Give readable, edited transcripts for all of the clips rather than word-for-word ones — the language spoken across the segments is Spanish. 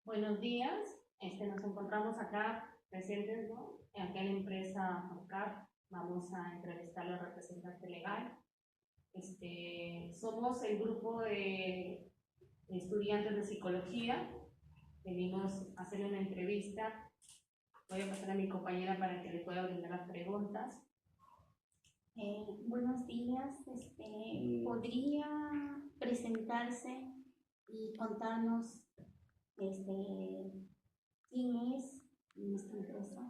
Buenos días, nos encontramos acá presentes, ¿no? Acá en la empresa FORCAD. Vamos a entrevistar al representante legal. Somos el grupo de estudiantes de psicología. Venimos a hacer una entrevista. Voy a pasar a mi compañera para que le pueda brindar las preguntas. Buenos días, ¿podría presentarse y contarnos quién es nuestra empresa?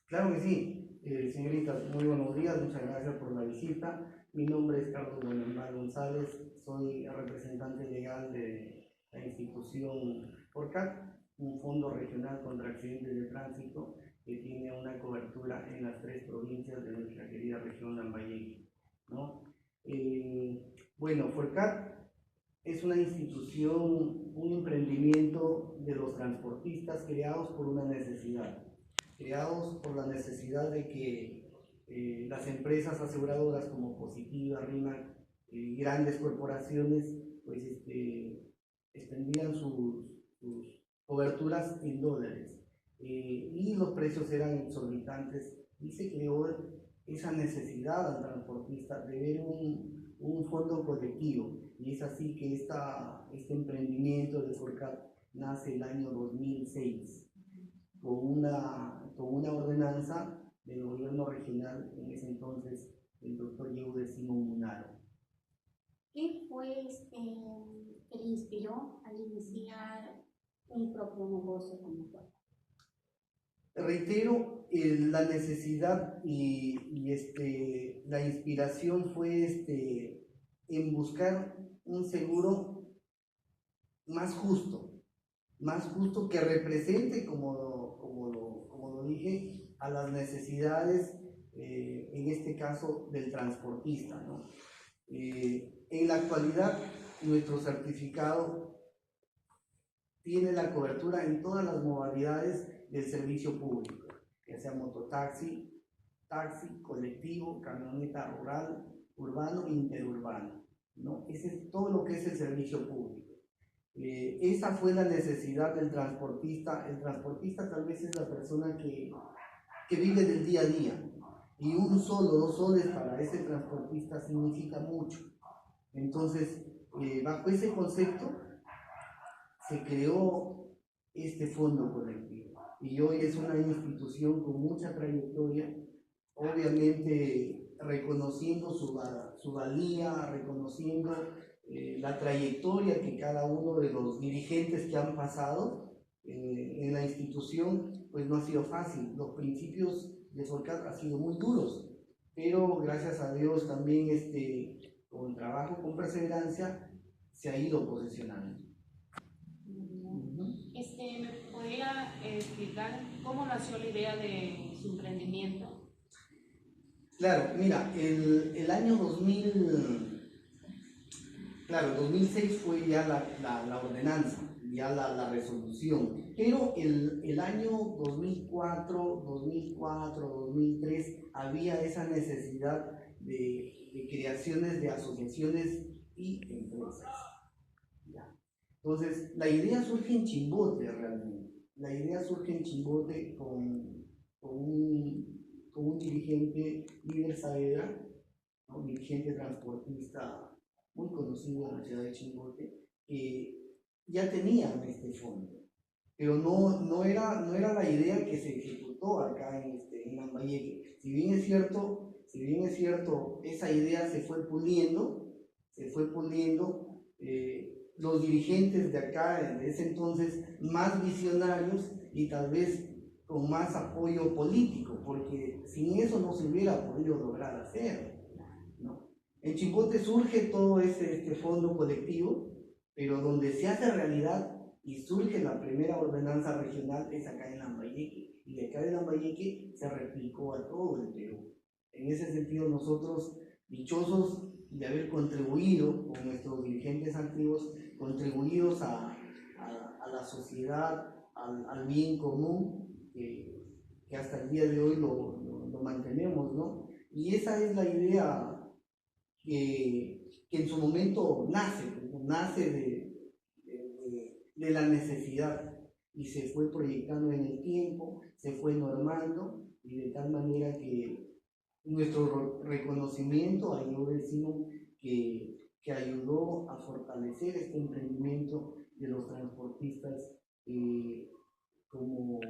Claro que sí, señoritas, muy buenos días, muchas gracias por la visita. Mi nombre es Carlos Buenambal González, soy el representante legal de la institución FORCAD, un fondo regional contra accidentes de tránsito que tiene una cobertura en las 3 provincias de nuestra querida región Lambayeque, ¿no? Bueno, FORCAD es una institución, un emprendimiento de los transportistas creados por una necesidad, creados por la necesidad de que las empresas aseguradoras como Positiva, RIMAC, grandes corporaciones, pues extendían sus coberturas en dólares y los precios eran exorbitantes y se creó esa necesidad al transportista de ver un fondo colectivo, y es así que este emprendimiento de FORCAD nace el año 2006 con una ordenanza del gobierno regional, en ese entonces el doctor Yehude Simón Munaro. ¿Qué fue que le inspiró a iniciar un propio negocio como FORCAD? Reitero, la necesidad la inspiración fue en buscar un seguro más justo que represente, como lo dije, a las necesidades, en este caso, del transportista, ¿no? En la actualidad, nuestro certificado tiene la cobertura en todas las modalidades del servicio público, ya sea mototaxi, taxi, colectivo, camioneta rural, urbano e interurbano, ¿no? Ese es todo lo que es el servicio público. Esa fue la necesidad del transportista. El transportista tal vez es la persona que vive del día a día, y un solo, 2 soles para ese transportista significa mucho. Entonces, bajo ese concepto se creó este fondo colectivo, y hoy es una institución con mucha trayectoria, obviamente reconociendo su valía, reconociendo la trayectoria que cada uno de los dirigentes que han pasado en la institución, pues no ha sido fácil. Los principios de FORCAD han sido muy duros, pero gracias a Dios también con trabajo, con perseverancia, se ha ido posesionando. ¿Me podría explicar cómo nació la idea de su emprendimiento? Claro, mira, el año 2006 fue ya la ordenanza, ya la resolución, pero el año 2003 había esa necesidad de creaciones de asociaciones y empresas. ¿Ya? Entonces, la idea surge en Chimbote realmente. La idea surge en Chimbote con un dirigente, líder Saavedra, ¿no? Un dirigente transportista muy conocido en la ciudad de Chimbote, que ya tenían este fondo, pero no era la idea que se ejecutó acá en Lambayeque. Si bien es cierto, esa idea se fue puliendo, los dirigentes de acá, de ese entonces, más visionarios y tal vez con más apoyo político, porque sin eso no se hubiera podido lograr hacer, ¿no? En Chimbote surge todo este fondo colectivo, pero donde se hace realidad y surge la primera ordenanza regional es acá en Lambayeque, y de acá de Lambayeque se replicó a todo el Perú. En ese sentido, nosotros dichosos de haber contribuido con nuestros dirigentes antiguos, contribuidos a la sociedad, al bien común, que hasta el día de hoy lo mantenemos, ¿no? Y esa es la idea que en su momento nace de la necesidad. y se fue proyectando en el tiempo, se fue normando y de tal manera que nuestro reconocimiento, ahí yo decimos que ayudó a fortalecer este emprendimiento de los transportistas, como,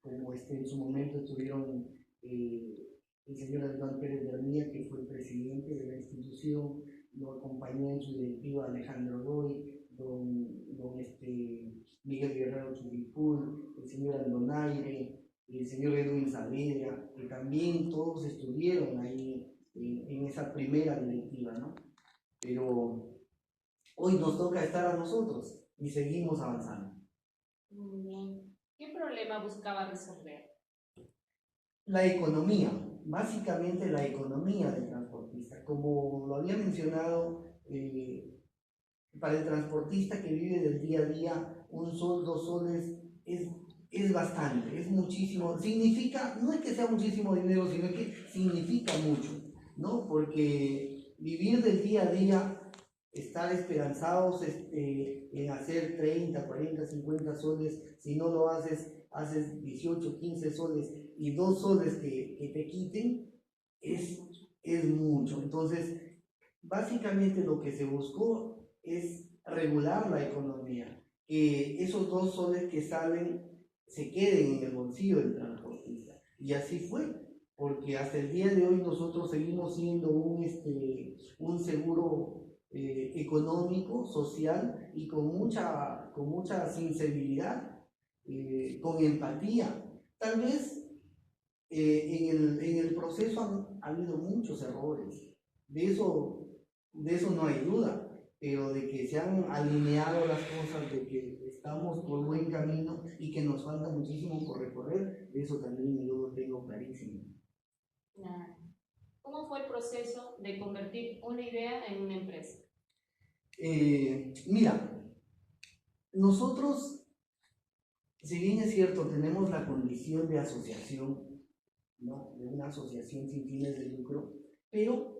en su momento estuvieron el señor Adán Pérez Bernía, que fue el presidente de la institución, lo acompañó en su directiva Alejandro Roy, don Miguel Guerrero Chubipul, el señor Andonaire, el señor Edwin Saavedra, que también todos estuvieron ahí en esa primera directiva, ¿no? Pero hoy nos toca estar a nosotros y seguimos avanzando. Muy bien. ¿Qué problema buscaba resolver? La economía, básicamente la economía del transportista. Como lo había mencionado, para el transportista que vive del día a día, un sol, 2 soles es bastante, es muchísimo. Significa, no es que sea muchísimo dinero, sino que significa mucho, ¿no? Porque vivir del día a día, estar esperanzados en hacer 30, 40, 50 soles, si no lo haces 18, 15 soles y 2 soles que te quiten, es mucho. Entonces, básicamente lo que se buscó es regular la economía, que esos 2 soles que salen se queden en el bolsillo del transportista. Y así fue, porque hasta el día de hoy nosotros seguimos siendo un seguro económico, social y con mucha sinceridad, con empatía. Tal vez en el proceso han habido muchos errores, de eso no hay duda, pero de que se han alineado las cosas, de que estamos por buen camino y que nos falta muchísimo por recorrer, de eso también yo lo tengo clarísimo. ¿Cómo fue el proceso de convertir una idea en una empresa? Mira, nosotros, si bien es cierto, tenemos la condición de asociación, ¿no? De una asociación sin fines de lucro, pero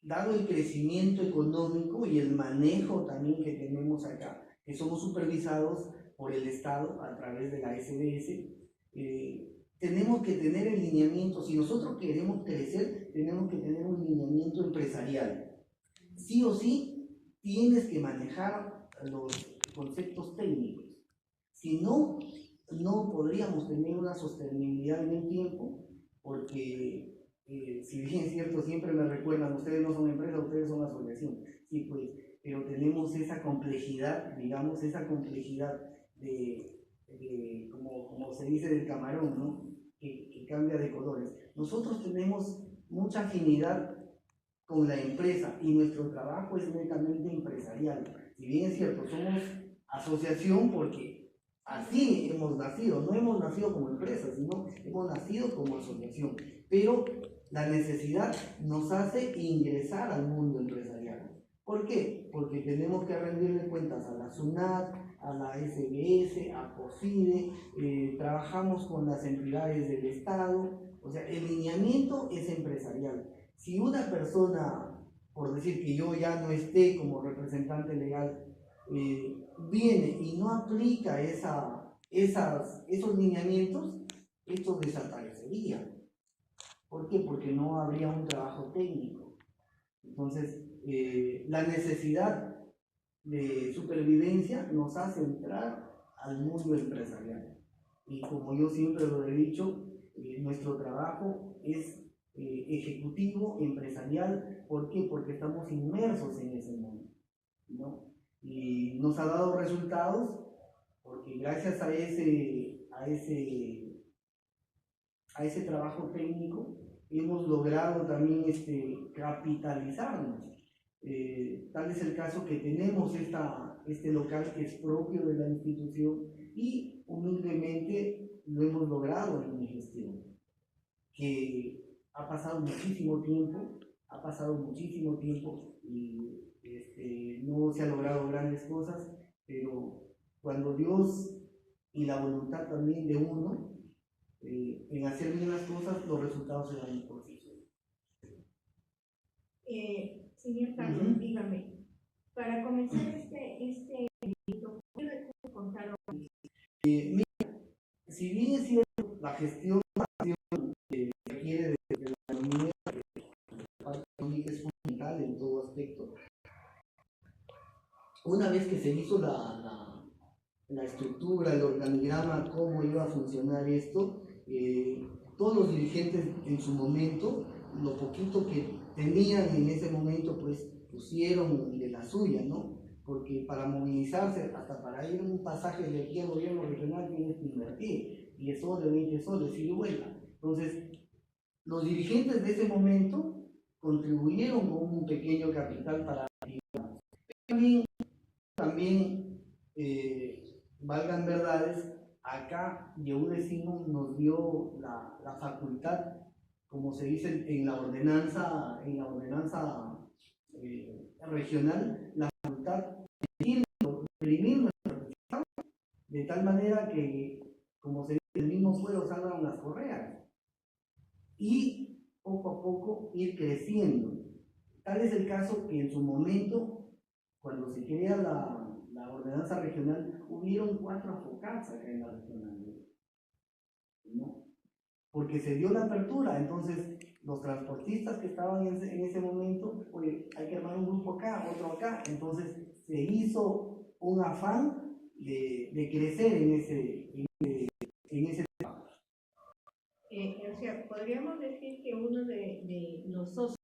dado el crecimiento económico y el manejo también que tenemos acá, que somos supervisados por el Estado a través de la SBS, tenemos que tener el lineamiento. Si nosotros queremos crecer, tenemos que tener un lineamiento empresarial. Sí o sí, tienes que manejar los conceptos técnicos. Si no, no podríamos tener una sostenibilidad en el tiempo, porque si bien es cierto, siempre me recuerdan, ustedes no son empresa, ustedes son asociación. Sí, pues, pero tenemos esa complejidad, digamos, esa complejidad como se dice del camarón, ¿no? Que cambia de colores. Nosotros tenemos mucha afinidad con la empresa y nuestro trabajo es netamente empresarial. Si bien es cierto, somos asociación porque así hemos nacido, no hemos nacido como empresa, sino hemos nacido como asociación, pero la necesidad nos hace ingresar al mundo empresarial. ¿Por qué? Porque tenemos que rendirle cuentas a la SUNAT, a la SBS, a POSIDE, trabajamos con las entidades del Estado, o sea, el lineamiento es empresarial. Si una persona, por decir que yo ya no esté como representante legal, viene y no aplica esos lineamientos, esto desaparecería. ¿Por qué? Porque no habría un trabajo técnico. Entonces, la necesidad de supervivencia nos hace entrar al mundo empresarial. Y como yo siempre lo he dicho, nuestro trabajo es ejecutivo, empresarial. ¿Por qué? Porque estamos inmersos en ese mundo, ¿no? Y nos ha dado resultados porque gracias a ese trabajo técnico hemos logrado también capitalizarnos. Tal es el caso que tenemos este local que es propio de la institución y humildemente lo hemos logrado en mi gestión, que ha pasado muchísimo tiempo y no se ha logrado grandes cosas, pero cuando Dios y la voluntad también de uno en hacer bien las cosas, los resultados se dan por sí solos. Señor Carlos, dígame, para comenzar este evento, ¿puede contar gestión requiere de la economía, la parte económica es fundamental en todo aspecto. Una vez que se hizo la estructura, el organigrama, cómo iba a funcionar esto, todos los dirigentes en su momento, lo poquito que tenían en ese momento, pues pusieron de la suya, ¿no? Porque para movilizarse, hasta para ir a un pasaje de aquí al gobierno regional tienes que invertir 10 soles, 20 soles, y vuelta. Entonces, los dirigentes de ese momento contribuyeron con un pequeño capital para también valgan verdades, acá Yehude nos dio la facultad, como se dice en la ordenanza regional, la facultad de imprimir nuestra petición, de tal manera que, como se dice, el mismo fuego salgan las correas, y poco a poco ir creciendo. Tal es el caso que en su momento, cuando se crea la ordenanza regional, hubieron 4 AFOCATs acá en la regional, ¿no? Porque se dio la apertura. Entonces los transportistas que estaban en ese momento, oye, hay que armar un grupo acá, otro acá, entonces se hizo un afán de crecer en ese o sea, podríamos decir que uno de los socios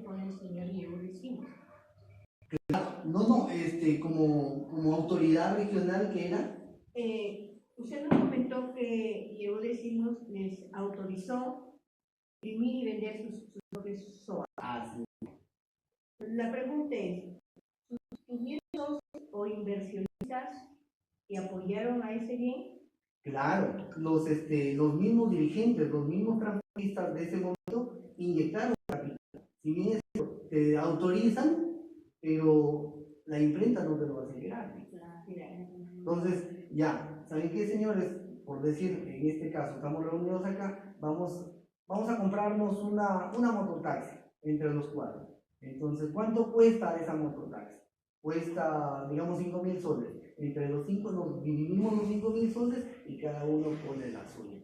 con el señor Yehude Simons. No, como autoridad regional que era. Usted nos comentó que Yehude Simons les autorizó imprimir y vender sus propios SOA. Sí. La pregunta es, ¿tuvieron socios o inversionistas que apoyaron a ese bien? Claro, los mismos dirigentes, los mismos transportistas de ese momento inyectaron capital. Si bien te autorizan, pero la imprenta no te lo va a hacer llegar. Entonces, ya, ¿saben qué, señores? Por decir, en este caso, estamos reunidos acá, vamos a comprarnos una mototaxi entre los 4. Entonces, ¿cuánto cuesta esa mototaxi? Cuesta, digamos, 5.000 soles. Entre los 5 nos dividimos los 5.000 soles y cada uno pone la suya.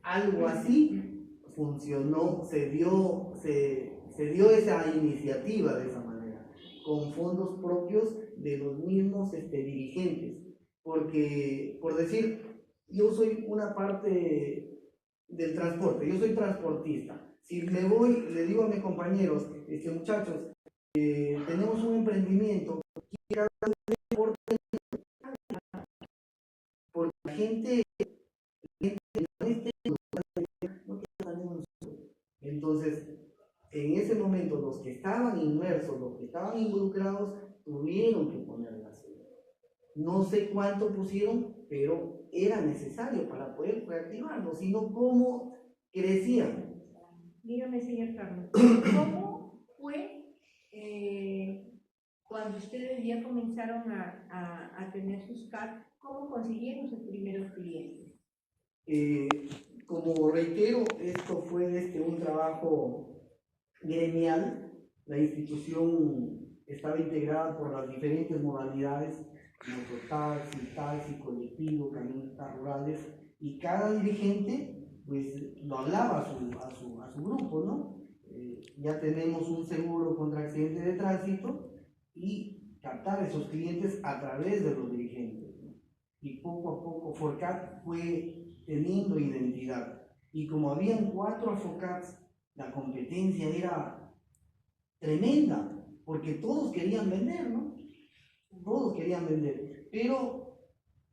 Algo así funcionó, se dio esa iniciativa de esa manera, con fondos propios de los mismos dirigentes. Porque, por decir, yo soy una parte del transporte, yo soy transportista. Si me voy, le digo a mis compañeros, muchachos, tenemos un emprendimiento, porque la gente no tiene. Entonces, en ese momento, los que estaban inmersos, los que estaban involucrados, tuvieron que poner la suya. No sé cuánto pusieron, pero era necesario para poder reactivarlo, sino cómo crecían. Dígame, señor Carlos, ¿cómo fue cuando ustedes ya comenzaron a tener sus CAT? ¿Cómo consiguieron sus primeros clientes? Como reitero, esto fue un trabajo gremial. La institución estaba integrada por las diferentes modalidades, mototaxi, colectivo, camionetas rurales, y cada dirigente pues lo hablaba a su grupo, ¿no? Ya tenemos un seguro contra accidentes de tránsito y captar esos clientes a través de los dirigentes, ¿no? Y poco a poco Forcat fue teniendo identidad, y como habían 4 AFOCATs, la competencia era tremenda, porque todos querían vender, ¿no? Todos querían vender, pero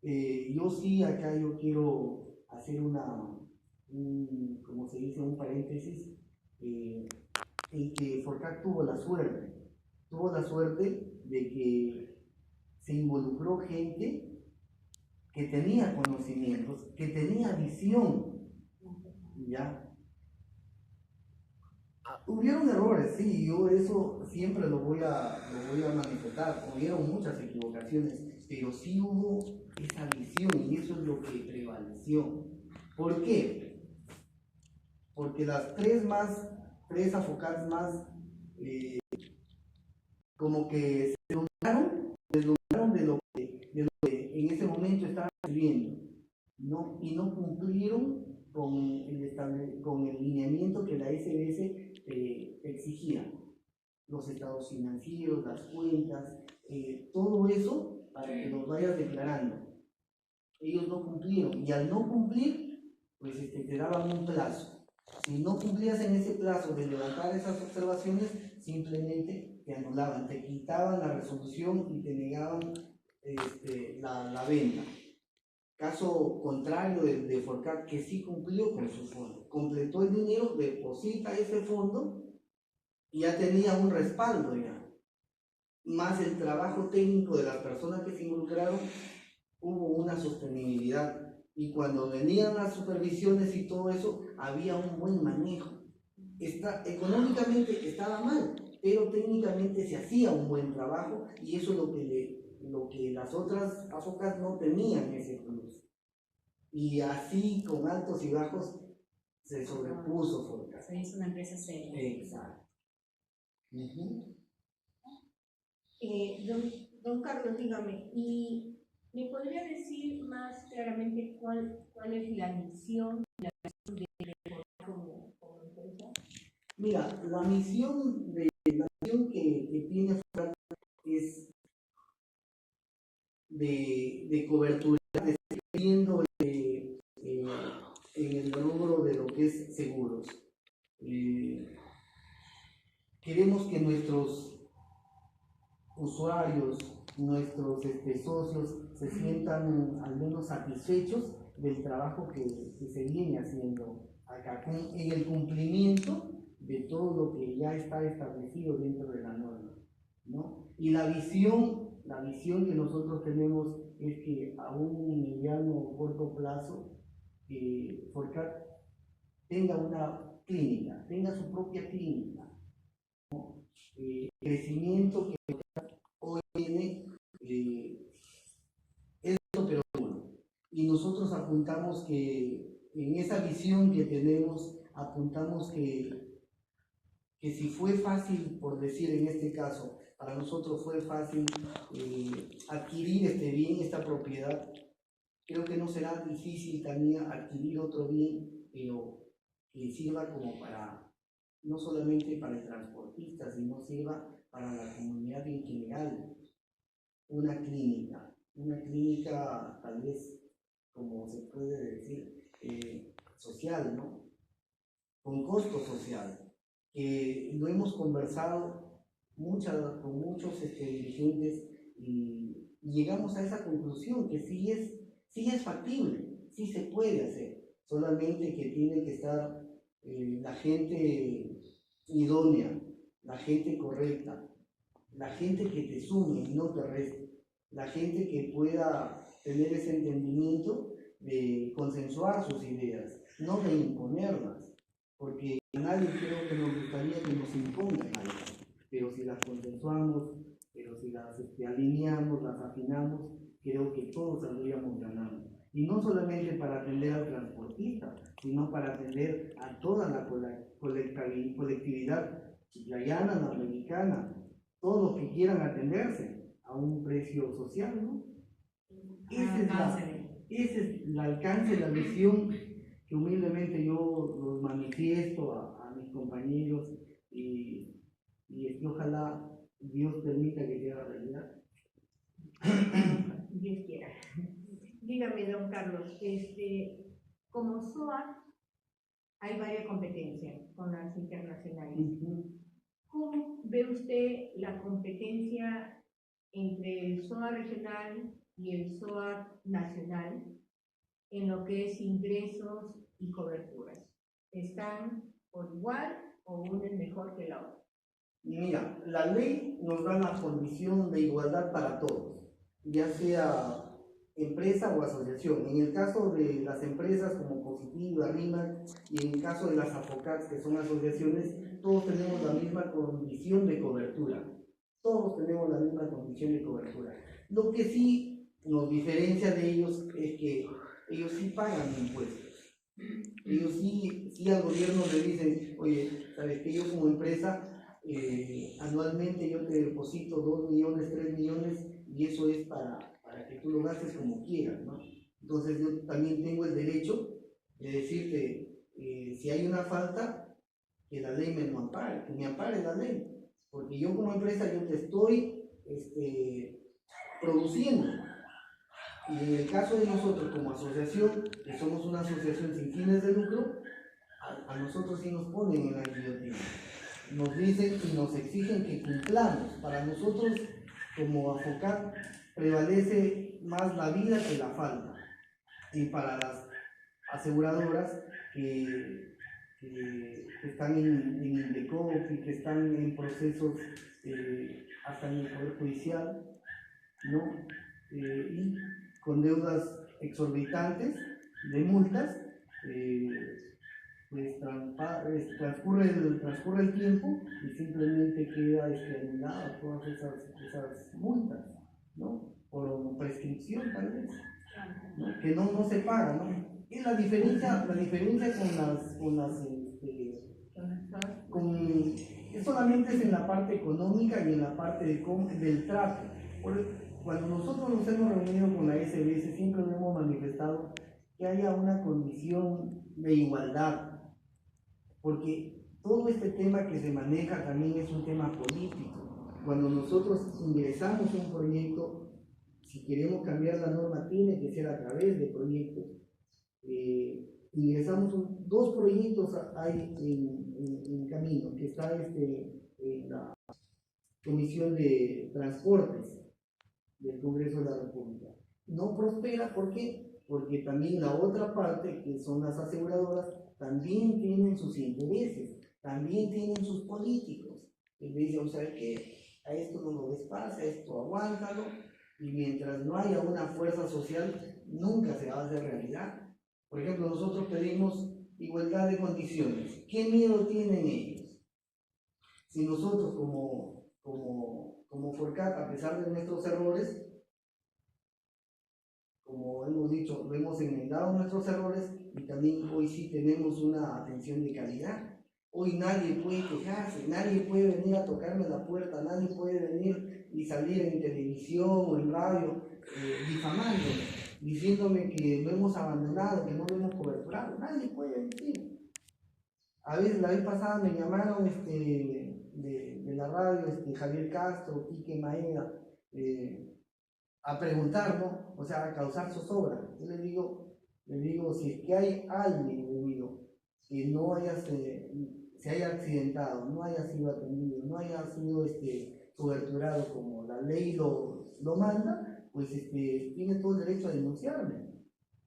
yo sí, acá yo quiero hacer como se dice, un paréntesis, en que Forcat tuvo la suerte de que se involucró gente que tenía conocimientos, que tenía visión, ¿ya? Hubieron errores, sí, yo eso siempre lo voy a manifestar. Hubieron muchas equivocaciones, pero sí hubo esa visión, y eso es lo que prevaleció. ¿Por qué? Porque las 3 AFOCATs más, como que se deslumbraron de lo que en ese momento estaban viviendo. ¿no? Y no cumplieron con el lineamiento que la SBS exigía, los estados financieros, las cuentas, todo eso para que los vayas declarando. Ellos no cumplieron, y al no cumplir, pues te daban un plazo. Si no cumplías en ese plazo de levantar esas observaciones, simplemente te anulaban, te quitaban la resolución y te negaban la venta. Caso contrario de Forcat, que sí cumplió con su fondo, completó el dinero, deposita ese fondo y ya tenía un respaldo ya. Más el trabajo técnico de las personas que se involucraron, hubo una sostenibilidad. Y cuando venían las supervisiones y todo eso, había un buen manejo. Económicamente estaba mal, pero técnicamente se hacía un buen trabajo y eso es lo que las otras AFOCAS no tenían, ese plus. Y así, con altos y bajos, se sobrepuso Forcat. Se hizo una empresa seria. Exacto. Don Carlos, dígame, ¿y me podría decir más claramente cuál es la misión de como empresa? Mira, la misión que tiene Forcat es de cobertura, de seguir viendo en el rubro de lo que es seguros. Queremos que nuestros usuarios, nuestros socios se sientan al menos satisfechos del trabajo que se viene haciendo acá, en el cumplimiento de todo lo que ya está establecido dentro de la norma, ¿no? Y la visión que nosotros tenemos es que a un mediano o corto plazo Forcat tenga una clínica, tenga su propia clínica, ¿no? El crecimiento que hoy tiene es lo pero bueno. Y nosotros apuntamos que en esa visión que tenemos, apuntamos que si fue fácil, por decir en este caso, para nosotros fue fácil adquirir este bien, esta propiedad, creo que no será difícil también adquirir otro bien, pero que sirva como para, no solamente para el transportista, sino sirva para la comunidad en general. Una clínica tal vez, como se puede decir, social, ¿no? Con costo social. Lo hemos conversado con muchos dirigentes y llegamos a esa conclusión que sí es factible, sí se puede hacer, solamente que tiene que estar la gente idónea, la gente correcta, la gente que te sume y no te reste, la gente que pueda tener ese entendimiento de consensuar sus ideas, no de imponerlas, porque nadie creo que nos gustaría que nos impongan algo, pero si las consensuamos, pero si las alineamos, las afinamos, creo que todos saldríamos ganando. Y no solamente para atender al transportista, sino para atender a toda la colectividad chiclayana, norteamericana, todos los que quieran atenderse a un precio social, ¿no? Ese es el alcance, la visión que humildemente yo los manifiesto a mis compañeros y ojalá Dios permita que sea realidad. Dios quiera. Dígame, don Carlos, como SOA hay varias competencias con las internacionales. ¿Cómo ve usted la competencia entre el SOA regional y el SOA nacional en lo que es ingresos y coberturas? ¿Están por igual o uno es mejor que la otra? Mira, la ley nos da la condición de igualdad para todos, ya sea empresa o asociación. En el caso de las empresas como Positiva, RIMAC, y en el caso de las AFOCATS, que son asociaciones, todos tenemos la misma condición de cobertura. Todos tenemos la misma condición de cobertura. Lo que sí nos diferencia de ellos es que ellos sí pagan impuestos. Ellos sí al gobierno le dicen, oye, sabes que yo como empresa anualmente yo te deposito 2 millones, 3 millones y eso es para que tú lo gastes como quieras, ¿no? Entonces yo también tengo el derecho de decirte, si hay una falta, que la ley me lo ampare, que me ampare la ley. Porque yo como empresa, yo te estoy produciendo. Y en el caso de nosotros como asociación, que somos una asociación sin fines de lucro, a nosotros sí nos ponen en la guillotina. Nos dicen y nos exigen que cumplamos. Para nosotros, como AFOCAP, prevalece más la vida que la falta. Y para las aseguradoras que están en Indecopi y que están en procesos hasta en el Poder Judicial, ¿no? Y con deudas exorbitantes de multas, pues transcurre el tiempo y simplemente queda anulada todas esas multas, ¿no? Por prescripción tal vez, ¿no? Que no se paga, ¿no? Y la diferencia solamente es en la parte económica y en la parte del trato. Cuando nosotros nos hemos reunido con la SBS, siempre lo hemos manifestado que haya una condición de igualdad, porque todo este tema que se maneja también es un tema político. Cuando nosotros ingresamos un proyecto, si queremos cambiar la norma, tiene que ser a través de proyectos. Ingresamos dos proyectos hay en camino, que está en la Comisión de Transportes del Congreso de la República. No prospera, ¿por qué? Porque también la otra parte, que son las aseguradoras, también tienen sus intereses, también tienen sus políticos. Y dicen, ¿sabes qué? A esto no lo despasa, a esto aguántalo, y mientras no haya una fuerza social, nunca se va a hacer realidad. Por ejemplo, nosotros pedimos igualdad de condiciones. ¿Qué miedo tienen ellos? Si nosotros como FORCAP, a pesar de nuestros errores, como hemos dicho, lo hemos enmendado nuestros errores y también hoy sí tenemos una atención de calidad. Hoy nadie puede quejarse, nadie puede venir a tocarme la puerta, nadie puede venir y salir en televisión o en radio difamándome, diciéndome que lo hemos abandonado, que no lo hemos coberturado. Nadie puede decir. A veces la vez pasada me llamaron de la radio Javier Castro, Quique Maeda, a preguntar, ¿no? O sea, a causar zozobra. Yo le digo, si es que hay alguien, le digo, que no se haya accidentado, no haya sido atendido, no haya sido coberturado como la ley lo manda, pues tiene todo el derecho a denunciarme.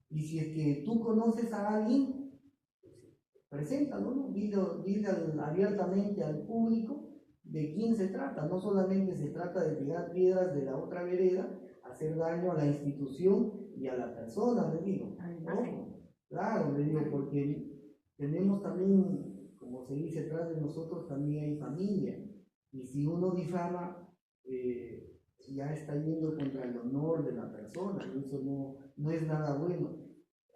Y si es que tú conoces a alguien, preséntalo, ¿no? Dile abiertamente al público de quién se trata. No solamente se trata de tirar piedras de la otra vereda, hacer daño a la institución y a la persona, le digo. ¿No? Claro, le digo, porque tenemos también, como se dice, atrás de nosotros también hay familia. Y si uno difama, ya está yendo contra el honor de la persona, y eso no es nada bueno.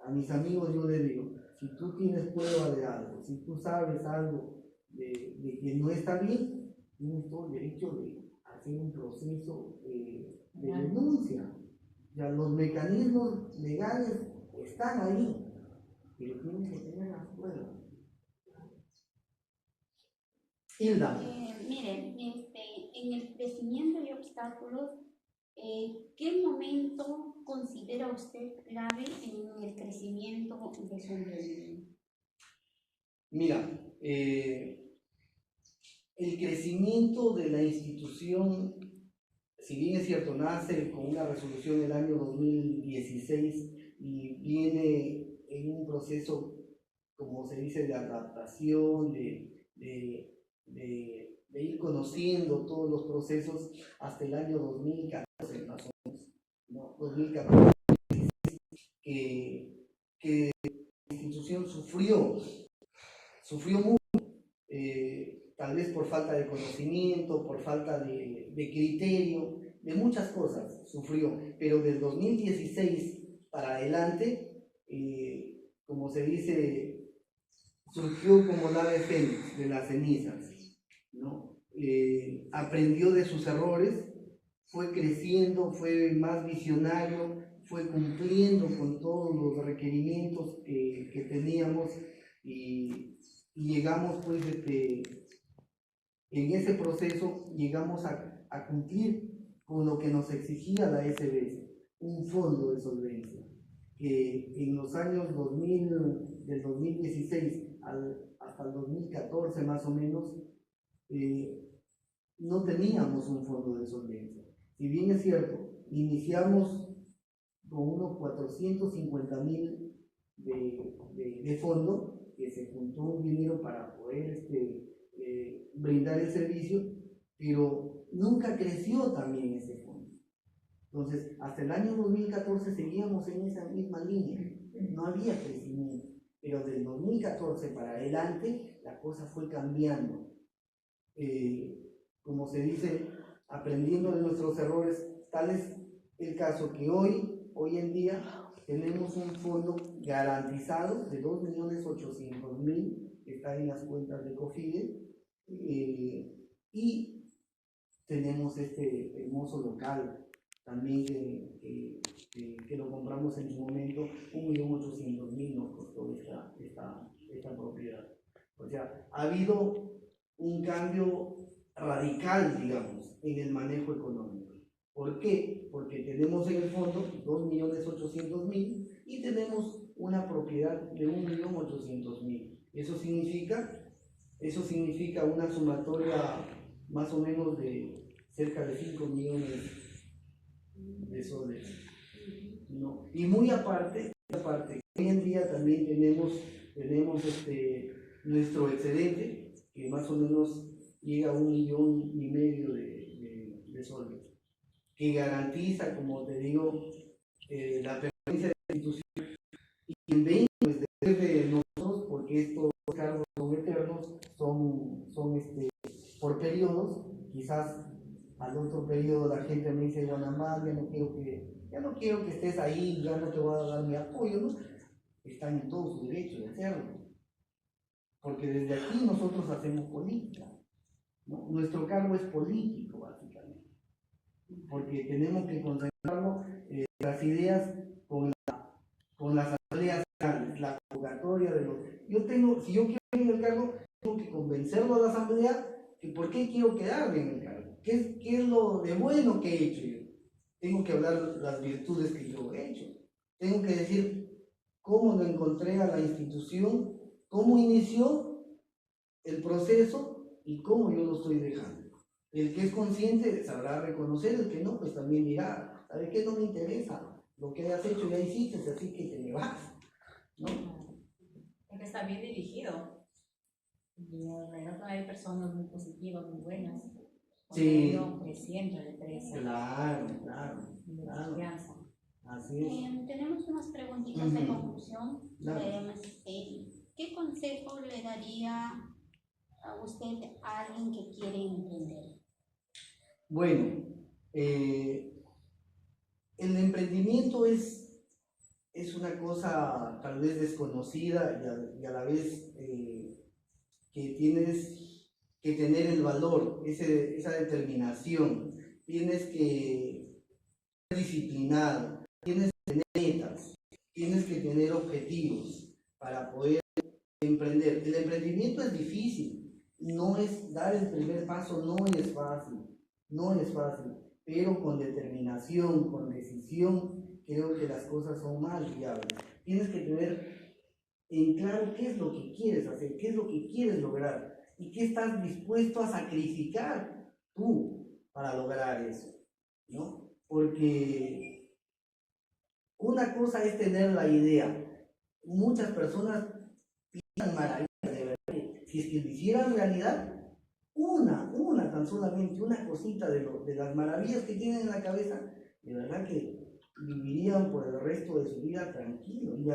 A mis amigos yo les digo, si tú tienes prueba de algo, si tú sabes algo de que no está bien, tienes todo el derecho de hacer un proceso de denuncia. Ya los mecanismos legales están ahí, pero tienes que tener las pruebas. Hilda. Miren, en el crecimiento y obstáculos, ¿qué momento considera usted clave en el crecimiento de su emprendimiento? Mira, el crecimiento de la institución, si bien es cierto, nace con una resolución del año 2016 y viene en un proceso, como se dice, de adaptación, de ir conociendo todos los procesos hasta el año 2014, más o menos, ¿no? 2014, que la institución sufrió mucho, tal vez por falta de conocimiento, por falta de criterio, de muchas cosas sufrió, pero del 2016 para adelante, como se dice, surgió como la ave fénix de las cenizas, ¿no? Aprendió de sus errores, fue creciendo, fue más visionario, fue cumpliendo con todos los requerimientos que teníamos y llegamos pues en ese proceso llegamos a cumplir con lo que nos exigía la SBS, un fondo de solvencia, que en los años 2000, del 2016 hasta el 2014 más o menos, no teníamos un fondo de solvencia. Si bien es cierto, iniciamos con unos 450.000 de fondo, que se juntó un dinero para poder brindar el servicio, pero nunca creció también ese fondo. Entonces, hasta el año 2014 seguíamos en esa misma línea, no había crecimiento, pero del 2014 para adelante la cosa fue cambiando. Como se dice, aprendiendo de nuestros errores, tal es el caso que hoy en día tenemos un fondo garantizado de 2.800.000 que está en las cuentas de COFIDE, y tenemos este hermoso local también que lo compramos en su momento, 1.800.000 nos costó esta propiedad. O sea, ha habido un cambio radical, digamos, en el manejo económico. ¿Por qué? Porque tenemos en el fondo 2.800.000 y tenemos una propiedad de 1.800.000. Eso significa una sumatoria más o menos de cerca de 5 millones de soles, ¿no? Y muy aparte, hoy en día también tenemos nuestro excedente, que más o menos llega a 1,5 millones de soles, que garantiza, como te digo, la permanencia de la institución. Y quien venga pues, después de nosotros, porque estos cargos son eternos, son por periodos, quizás al otro periodo la gente me dice, Guanamá, ya no quiero que estés ahí, ya no te voy a dar mi apoyo, ¿no? Están en todo su derecho de hacerlo, porque desde aquí nosotros hacemos política, ¿no? Nuestro cargo es político, básicamente, porque tenemos que concentrarnos las ideas con las asambleas grandes, la convocatoria de los... si yo quiero ir en el cargo, tengo que convencerlo a la asamblea que por qué quiero quedarme en el cargo, qué es lo de bueno que he hecho yo. Tengo que hablar las virtudes que yo he hecho, tengo que decir cómo lo encontré a la institución, cómo inició el proceso y cómo yo lo estoy dejando. El que es consciente sabrá reconocer, el que no, pues también dirá, ¿sabe qué? No me interesa, lo que hayas hecho ya hiciste, así que te me vas, ¿no? Porque está bien dirigido. Y alrededor hay personas muy positivas, muy buenas. Sí. Creciendo de empresa. Claro. Confianza. Así es. Tenemos unas preguntitas de conclusión. Claro. ¿Qué consejo le daría a usted a alguien que quiere emprender? Bueno, el emprendimiento es una cosa tal vez desconocida y a la vez que tienes que tener el valor, esa determinación, tienes que ser disciplinado, tienes que tener metas, tienes que tener objetivos para poder emprender. El emprendimiento es difícil, no es dar el primer paso, no es fácil, pero con determinación, con decisión, creo que las cosas son más viables. Tienes que tener en claro qué es lo que quieres hacer, qué es lo que quieres lograr y qué estás dispuesto a sacrificar tú para lograr eso, ¿no? Porque una cosa es tener la idea. Muchas personas piensan maravillas, de verdad. Si es que lo hicieran realidad, una tan solamente, una cosita de las maravillas que tienen en la cabeza, de verdad que vivirían por el resto de su vida tranquilos y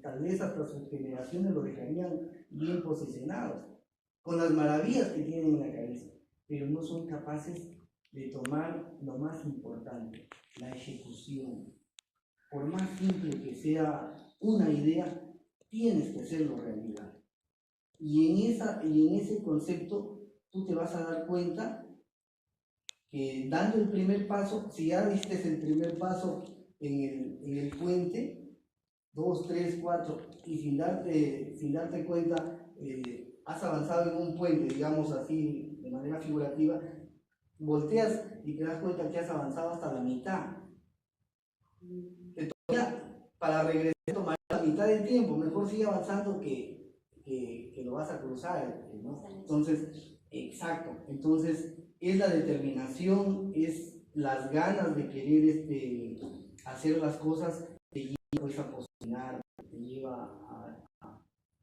tal vez hasta sus generaciones lo dejarían bien posicionados con las maravillas que tienen en la cabeza, pero no son capaces de tomar lo más importante, la ejecución. Por más simple que sea una idea, tienes que hacerlo realidad. Y en ese concepto tú te vas a dar cuenta que dando el primer paso, si ya diste el primer paso en el puente, 2, 3, 4, y sin darte cuenta, has avanzado en un puente, digamos así, de manera figurativa, volteas y te das cuenta que has avanzado hasta la mitad. Que todavía para regresar tomará la mitad del tiempo, mejor sigue avanzando que lo vas a cruzar, ¿no? Entonces, exacto, entonces es la determinación, es las ganas de querer hacer las cosas, te lleva pues, a posicionar, te lleva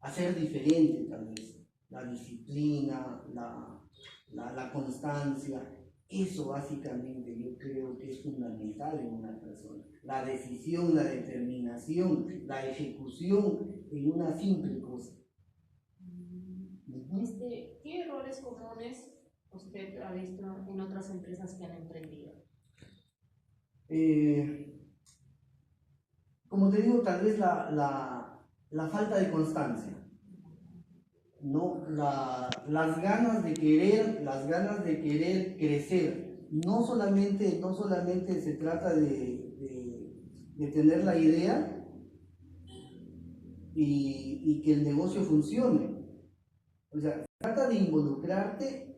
a ser diferente tal vez, la disciplina, la constancia. Eso básicamente yo creo que es fundamental en una persona. La decisión, la determinación, la ejecución en una simple cosa. ¿Qué errores comunes usted ha visto en otras empresas que han emprendido? Como te digo, tal vez la falta de constancia, ¿no? Las ganas de querer crecer. No solamente se trata de tener la idea y que el negocio funcione. O sea, se trata de involucrarte.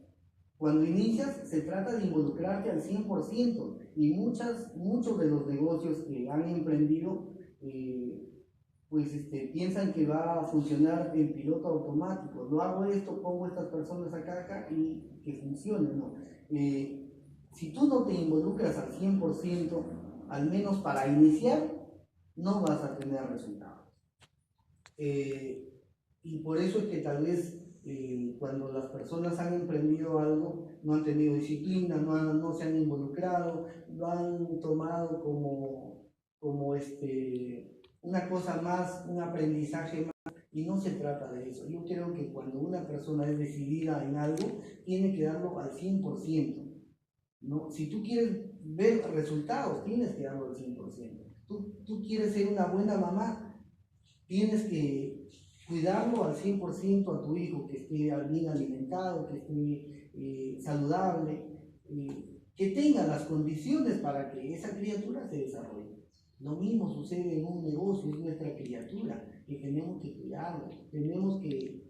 Cuando inicias, se trata de involucrarte al 100%, y muchos de los negocios que han emprendido pues piensan que va a funcionar en piloto automático. Lo hago esto, pongo estas personas acá y que funcione, ¿no? Si tú no te involucras al 100%, al menos para iniciar, no vas a tener resultados. Y por eso es que tal vez cuando las personas han emprendido algo, no han tenido disciplina, no se han involucrado, lo han tomado como una cosa más, un aprendizaje más, y no se trata de eso. Yo creo que cuando una persona es decidida en algo, tiene que darlo al 100%, ¿no? Si tú quieres ver resultados, tienes que darlo al 100%. Tú quieres ser una buena mamá, tienes que cuidarlo al 100% a tu hijo, que esté bien alimentado, que esté saludable, que tenga las condiciones para que esa criatura se desarrolle. Lo mismo sucede en un negocio, es nuestra criatura, que tenemos que cuidarlo, tenemos que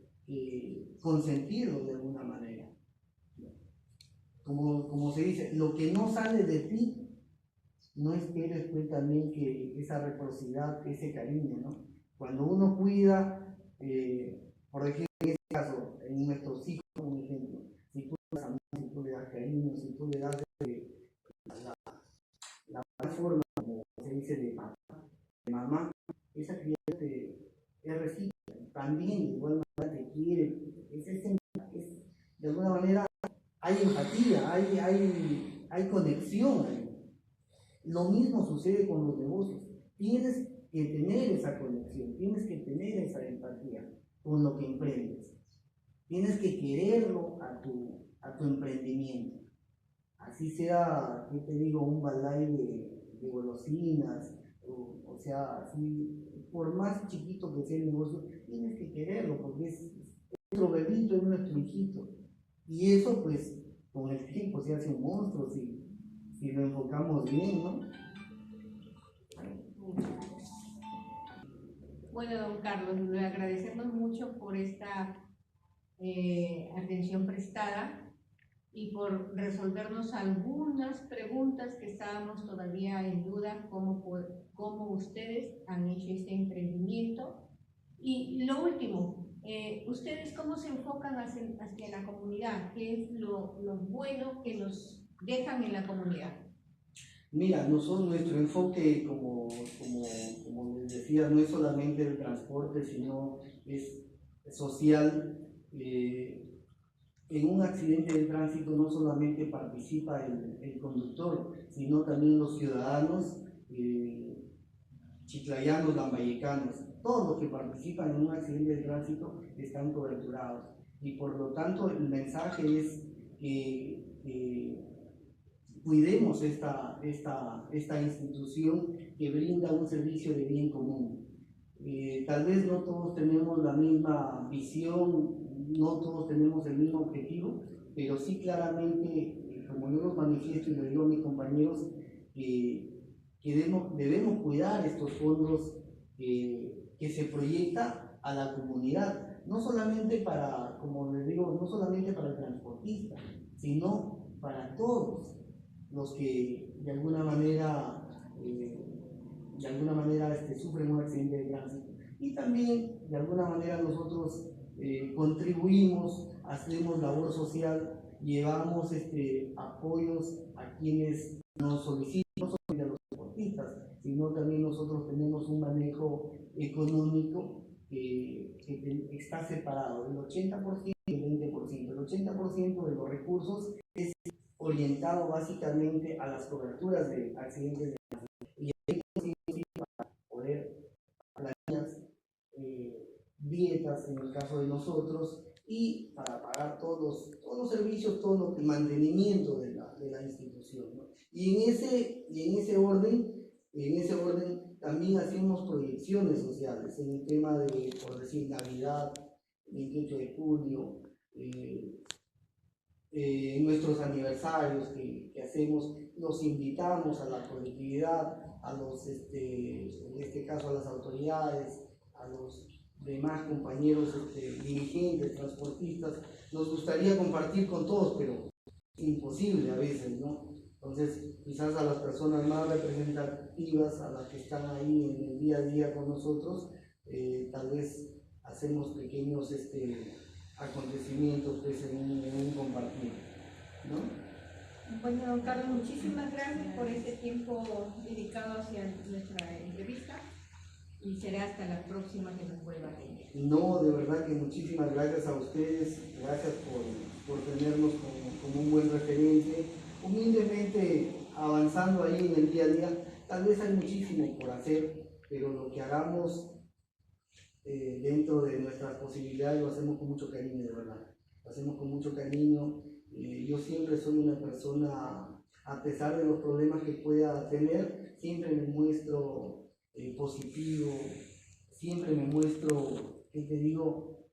consentirlo de alguna manera. Como se dice, lo que no sale de ti, no esperes pues también que esa reciprocidad, ese cariño, ¿no? Cuando uno cuida, por ejemplo, en este caso, en nuestros hijos, un ejemplo, si tú le das amor, si tú le das cariño, si tú le das la forma, como se dice, de mamá, esa criatura es recíproca, también de igual manera te quiere, de alguna manera hay empatía, hay conexión ahí. Lo mismo sucede con los negocios. Tienes que tener esa conexión, tienes que tener esa empatía con lo que emprendes. Tienes que quererlo a tu emprendimiento. Así sea, ¿qué te digo? Un balay de golosinas, o sea, así, por más chiquito que sea el negocio, tienes que quererlo porque es nuestro bebito, es nuestro hijito. Y eso, pues, con el tiempo se hace un monstruo si lo enfocamos bien, ¿no? Bueno, don Carlos, le agradecemos mucho por esta atención prestada y por resolvernos algunas preguntas que estábamos todavía en duda, cómo ustedes han hecho este emprendimiento. Y lo último, ¿ustedes cómo se enfocan hacia la comunidad? ¿Qué es lo bueno que nos dejan en la comunidad? Mira, nuestro enfoque, como les decía, no es solamente el transporte, sino es social. En un accidente de tránsito no solamente participa el conductor, sino también los ciudadanos, chiclayanos, lambayecanos. Todos los que participan en un accidente de tránsito están coberturados. Y por lo tanto el mensaje es que cuidemos esta institución que brinda un servicio de bien común. Tal vez no todos tenemos la misma visión, no todos tenemos el mismo objetivo, pero sí claramente, como yo los manifiesto y lo digo a mis compañeros, que debemos cuidar estos fondos que se proyecta a la comunidad, no solamente para, como les digo, no solamente para el transportista, sino para todos los que de alguna manera sufren un accidente de tránsito. Y también de alguna manera nosotros contribuimos, hacemos labor social, llevamos apoyos a quienes nos solicitan, no solo a los deportistas, sino también nosotros tenemos un manejo económico que está separado, el 80% y el 20%. El 80% de los recursos es orientado básicamente a las coberturas de accidentes de tránsito y el 20% para poder dietas en el caso de nosotros y para pagar todos los servicios, todo el mantenimiento de la institución, ¿no? Y en ese orden también hacemos proyecciones sociales en el tema de, por decir, Navidad, 28 de julio, nuestros aniversarios que hacemos, los invitamos a la colectividad, a los, en este caso a las autoridades, a los demás compañeros dirigentes, transportistas. Nos gustaría compartir con todos, pero es imposible a veces, ¿no? Entonces, quizás a las personas más representativas, a las que están ahí en el día a día con nosotros, tal vez hacemos pequeños acontecimientos pues, en un compartir, ¿no? Bueno, don Carlos, muchísimas gracias por este tiempo dedicado hacia nuestra entrevista y será hasta la próxima que nos vuelva a tener. No, de verdad que muchísimas gracias a ustedes, gracias por tenernos como un buen referente, humildemente avanzando ahí en el día a día. Tal vez hay muchísimo por hacer, pero lo que hagamos dentro de nuestras posibilidades lo hacemos con mucho cariño, de verdad, lo hacemos con mucho cariño. Yo siempre soy una persona, a pesar de los problemas que pueda tener, siempre me muestro positivo, siempre me muestro, ¿qué te digo?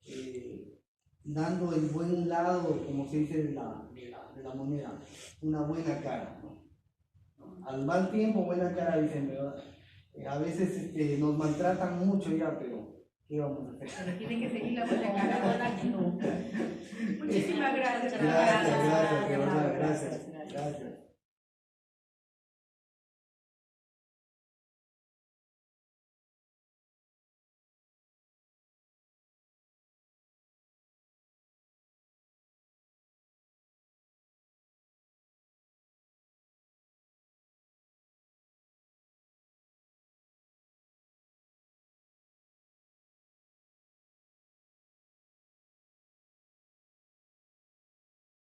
Dando el buen lado, como se dice, de la moneda, una buena cara, ¿no? Al mal tiempo, buena cara, dicen, ¿verdad? A veces nos maltratan mucho ya, pero ¿qué vamos a hacer? Pero tienen que seguir la buena cara. Muchísimas gracias. Gracias, de verdad, gracias.